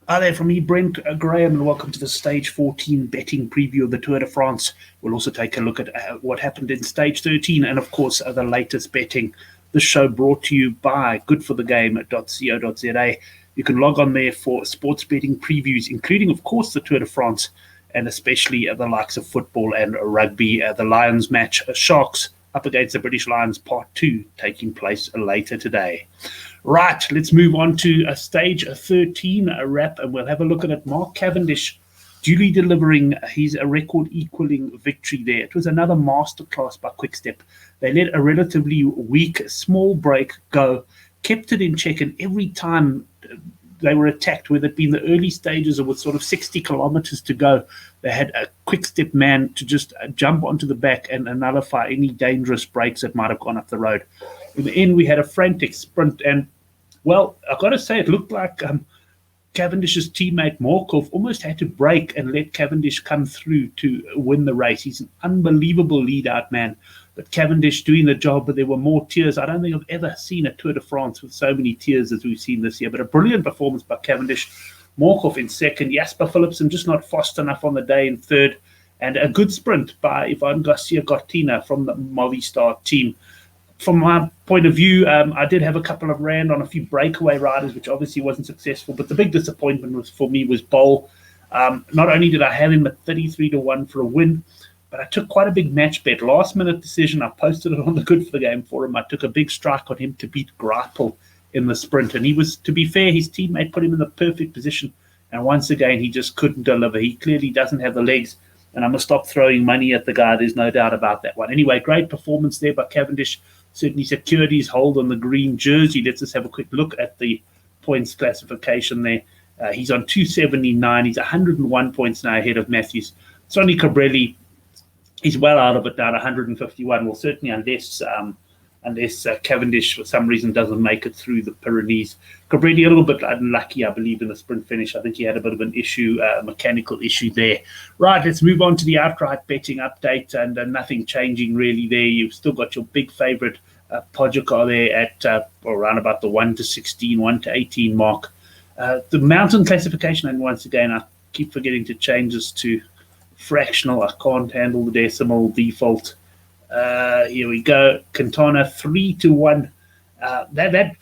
Hi there from me, Brent Graham, and welcome to the Stage 14 betting preview of the Tour de France. We'll also take a look at what happened in Stage 13 and, of course, the latest betting. This show brought to you by goodforthegame.co.za. You can log on there for sports betting previews, including, of course, the Tour de France and especially the likes of football and rugby. The Lions match, Sharks up against the British Lions Part 2, taking place later today. Right, let's move on to stage 13 wrap, and we'll have a look at it. Mark Cavendish duly delivering his record-equaling victory there. It was another masterclass by Quick-Step. They let a relatively weak, small break go, kept it in check, and every time they were attacked, whether it be in the early stages or with sort of 60 kilometers to go, they had a Quick-Step man to just jump onto the back and nullify any dangerous breaks that might have gone up the road. In the end, we had a frantic sprint, and well, I've got to say, it looked like Cavendish's teammate Morkov almost had to break and let Cavendish come through to win the race. He's an unbelievable lead-out man, but Cavendish doing the job, but there were more tears. I don't think I've ever seen a Tour de France with so many tears as we've seen this year, but a brilliant performance by Cavendish. Morkov in second, Jasper Philipsen just not fast enough on the day in third, and a good sprint by Ivan Garcia Cortina from the Movistar team. From my point of view, I did have a couple of rand on a few breakaway riders, which obviously wasn't successful. But the big disappointment for me was Bol. Not only did I have him at 33-1 for a win, but I took quite a big match bet. Last minute decision. I posted it on the Good for the Game forum. I took a big strike on him to beat Greipel in the sprint. And he was, to be fair, his teammate put him in the perfect position. And once again, he just couldn't deliver. He clearly doesn't have the legs. And I must stop throwing money at the guy. There's no doubt about that one. Anyway, great performance there by Cavendish. Certainly secured his hold on the green jersey. Let's just have a quick look at the points classification there. He's on 279. He's 101 points now ahead of Matthews. Sonny Cabrelli, he's well out of it now at 151. Well, certainly unless Cavendish for some reason doesn't make it through the Pyrenees. Cabrelli a little bit unlucky, I believe, in the sprint finish. I think he had a bit of an issue, mechanical issue there. Right, let's move on to the outright betting update, and nothing changing really there. You've still got your big favourite Pogacar there at around about the 1 to 16, 1 to 18 mark. The mountain classification, and once again, I keep forgetting to change this to fractional. I can't handle the decimal default. Here we go. Quintana 3-1. There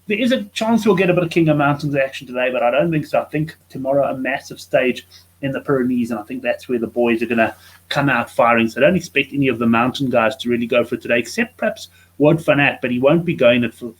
is a chance we'll get a bit of King of Mountains action today, but I don't think so. I think tomorrow a massive stage in the Pyrenees, and I think that's where the boys are going to come out firing. So I don't expect any of the mountain guys to really go for it today, except perhaps Wout van Aert, but he won't be going it for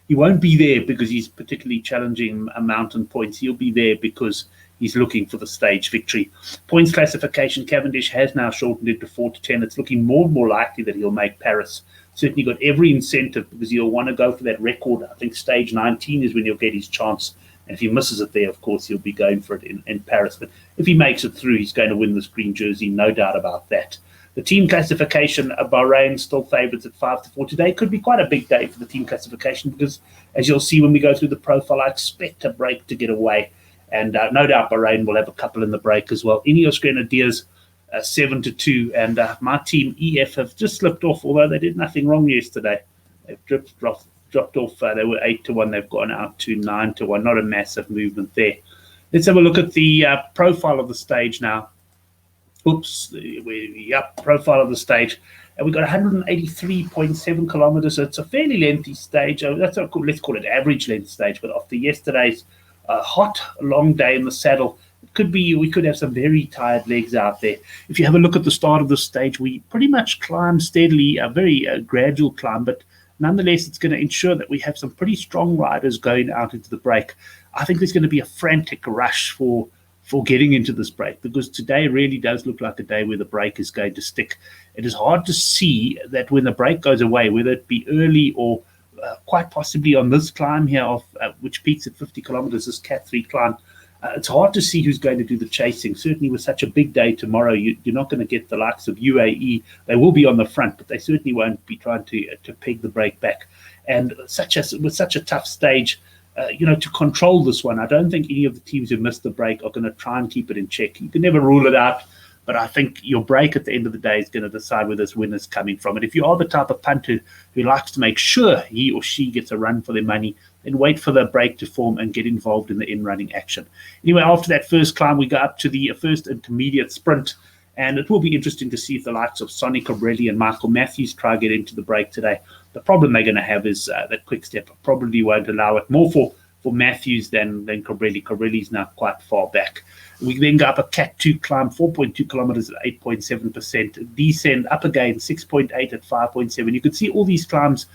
he won't be there because he's particularly challenging mountain points. He'll be there because he's looking for the stage victory. Points classification, Cavendish has now shortened it to 4 to 10. It's looking more and more likely that he'll make Paris. Certainly got every incentive because he'll want to go for that record. I think stage 19 is when he'll get his chance. And if he misses it there, of course, he'll be going for it in Paris. But if he makes it through, he's going to win this green jersey, no doubt about that. The team classification, Bahrain still favourites at 5 to 4. Today could be quite a big day for the team classification because, as you'll see when we go through the profile, I expect a break to get away. And no doubt Bahrain will have a couple in the break as well. Ineos Grenadiers, 7 to 2. And my team, EF, have just slipped off, although they did nothing wrong yesterday. They've dropped off. They were 8 to 1. They've gone out to 9 to 1. Not a massive movement there. Let's have a look at the profile of the stage now. Profile of the stage. And we've got 183.7 kilometers. So it's a fairly lengthy stage. Let's call it average length stage. But after yesterday's hot, long day in the saddle, we could have some very tired legs out there. If you have a look at the start of the stage, we pretty much climb steadily, a very gradual climb, but nonetheless, it's going to ensure that we have some pretty strong riders going out into the break. I think there's going to be a frantic rush for getting into this break because today really does look like a day where the break is going to stick. It is hard to see that when the break goes away, whether it be early or quite possibly on this climb here, which peaks at 50 kilometers, this Cat 3 climb, it's hard to see who's going to do the chasing. Certainly with such a big day tomorrow, you're not going to get the likes of UAE. They will be on the front, but they certainly won't be trying to peg the break back. And with such a tough stage, to control this one, I don't think any of the teams who missed the break are going to try and keep it in check. You can never rule it out. But I think your break at the end of the day is going to decide where this winner's coming from. And if you are the type of punter who likes to make sure he or she gets a run for their money, then wait for the break to form and get involved in the in-running action. Anyway, after that first climb, we go up to the first intermediate sprint. And it will be interesting to see if the likes of Sonny Cobrelli and Michael Matthews try to get into the break today. The problem they're going to have is that quick step probably won't allow it. More for Matthews than Cobrelli. Cobrelli's now quite far back. We then go up a Cat 2 climb, 4.2 kilometers at 8.7%. Descend up again, 6.8 at 5.7. You can see all these climbs,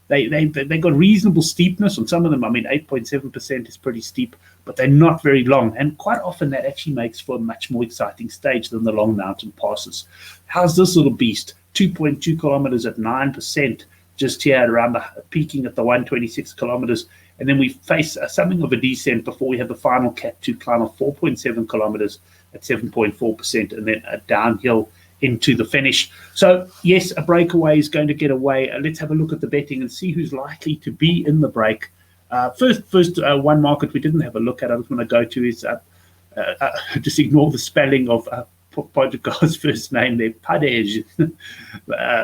they got reasonable steepness on some of them. I mean, 8.7% is pretty steep, but they're not very long. And quite often that actually makes for a much more exciting stage than the long mountain passes. How's this little beast? 2.2 kilometers at 9%, just here around peaking at the 126 kilometers. And then we face something of a descent before we have the final Cat 2 climb of 4.7 kilometers at 7.4%, and then a downhill into the finish. So, yes, a breakaway is going to get away. Let's have a look at the betting and see who's likely to be in the break. First, one market we didn't have a look at, I was going to go to is just ignore the spelling of Portugal's first name there. Padej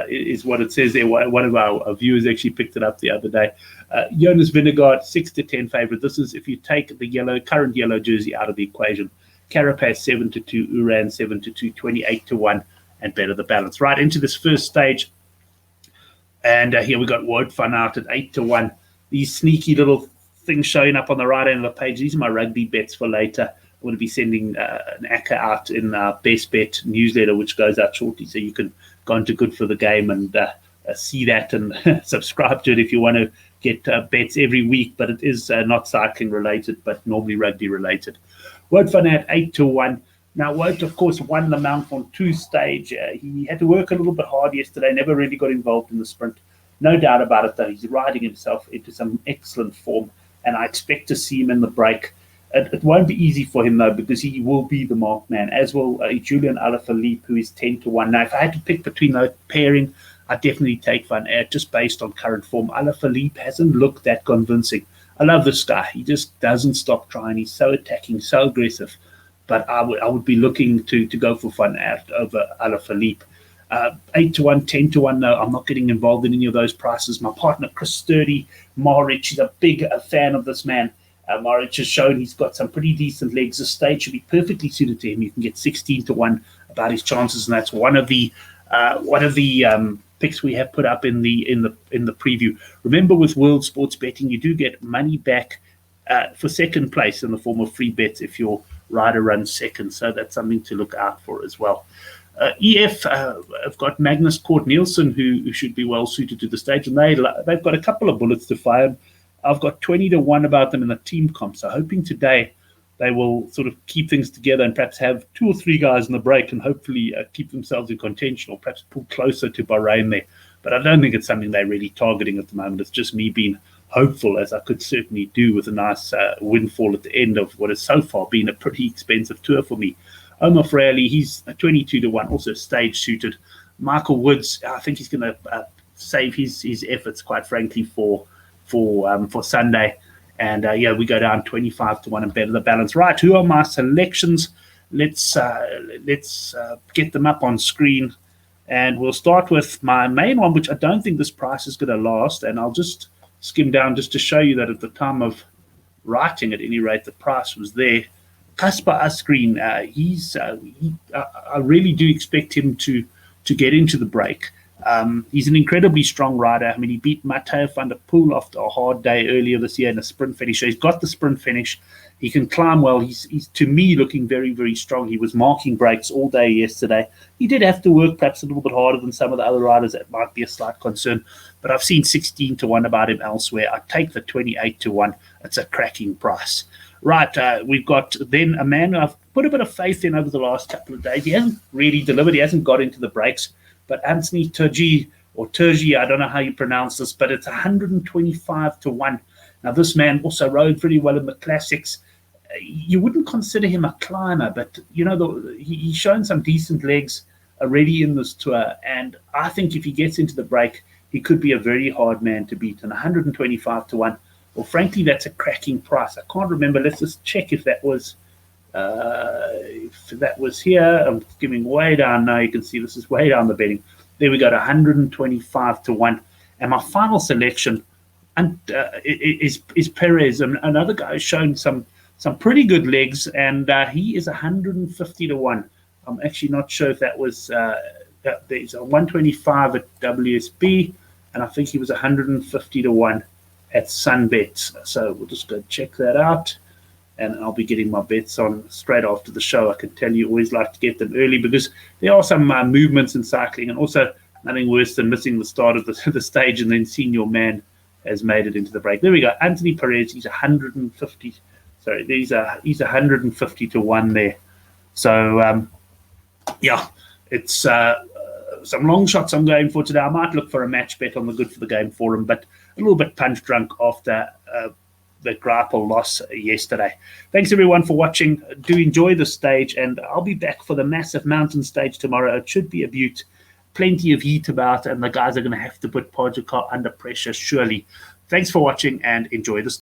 is what it says there. One of our viewers actually picked it up the other day. Jonas Vingegaard, 6-10 favorite. This is if you take the current yellow jersey out of the equation. Carapaz 7-2, Uran 7-2, 28-1, and better the balance. Right into this first stage. And here we got Wout van Aert at 8-1. These sneaky little things showing up on the right end of the page. These are my rugby bets for later. I'm going to be sending an ACCA out in our Best Bet newsletter, which goes out shortly. So you can go into Good for the Game and see that and subscribe to it if you want to get bets every week. But it is not cycling related, but normally rugby related. Wout van Aert 8-1. Now, Wout, of course, won the Mount Ventoux stage. He had to work a little bit hard yesterday, never really got involved in the sprint. No doubt about it, though. He's riding himself into some excellent form, and I expect to see him in the break. It won't be easy for him, though, because he will be the marked man, as will Julian Alaphilippe, who is 10-1. Now, if I had to pick between those pairing, I'd definitely take Van Aert, just based on current form. Alaphilippe hasn't looked that convincing. I love this guy. He just doesn't stop trying. He's so attacking, so aggressive. But I would be looking to go for Van Aert over Alaphilippe. 8-1, 10-1. No, I'm not getting involved in any of those prices. My partner, Chris Sturdy, Maric, is a big fan of this man. Maric has shown he's got some pretty decent legs. This stage should be perfectly suited to him. You can get 16-1 about his chances, and that's one of the picks we have put up in the preview. Remember, with World Sports Betting, you do get money back for second place in the form of free bets if your rider runs second. So that's something to look out for as well. EF have got Magnus Cort Nielsen, who should be well suited to the stage, and they've got a couple of bullets to fire. I've got 20-1 about them in the team comp, so hoping today they will sort of keep things together and perhaps have 2 or 3 guys in the break and hopefully keep themselves in contention or perhaps pull closer to Bahrain there. But I don't think it's something they're really targeting at the moment. It's just me being hopeful, as I could certainly do with a nice windfall at the end of what has so far been a pretty expensive tour for me. Omar Fraley, he's 22-1, also stage suited. Michael Woods, I think he's going to save his efforts, quite frankly, for Sunday. And we go down 25-1 and better the balance. Right, who are my selections? Let's get them up on screen. And we'll start with my main one, which I don't think this price is going to last. And I'll just skim down just to show you that at the time of writing, at any rate, the price was there. Kasper Asgreen, I really do expect him to get into the break. He's an incredibly strong rider. I mean, he beat Matteo van der Poel after a hard day earlier this year in a sprint finish. So he's got the sprint finish. He can climb well. He's to me, looking very, very strong. He was marking breaks all day yesterday. He did have to work perhaps a little bit harder than some of the other riders. That might be a slight concern. But I've seen 16-1 about him elsewhere. I take the 28-1. It's a cracking price. Right, we've got then a man I've put a bit of faith in over the last couple of days. He hasn't really delivered. He hasn't got into the breaks. But Anthony Turji, or Turji, I don't know how you pronounce this, but it's 125-1. Now, this man also rode pretty well in the classics. You wouldn't consider him a climber, but, he's shown some decent legs already in this tour. And I think if he gets into the break, he could be a very hard man to beat. And 125-1, well, frankly, that's a cracking price. I can't remember. Let's just check if that was If that was here, I'm skimming way down now. You can see this is way down the betting. There we go to 125 to 1. And my final selection is Perez, and another guy who's shown some pretty good legs, and he is 150 to 1. I'm actually not sure if that was there's a 125 at WSB, and I think he was 150 to 1 at Sunbet. So we'll just go check that out. And I'll be getting my bets on straight after the show. I can tell you always like to get them early because there are some movements in cycling, and also nothing worse than missing the start of the stage and then seeing your man has made it into the break. There we go. Anthony Perez, he's 150. Sorry, he's 150 to 1 there. So, yeah, it's some long shots I'm going for today. I might look for a match bet on the Good for the Game forum, but a little bit punch drunk after the Grapple loss yesterday. Thanks everyone for watching. Do enjoy the stage, and I'll be back for the massive mountain stage tomorrow. It should be a beaut. Plenty of heat about, and the guys are going to have to put Pogacar under pressure, surely. Thanks for watching, and enjoy the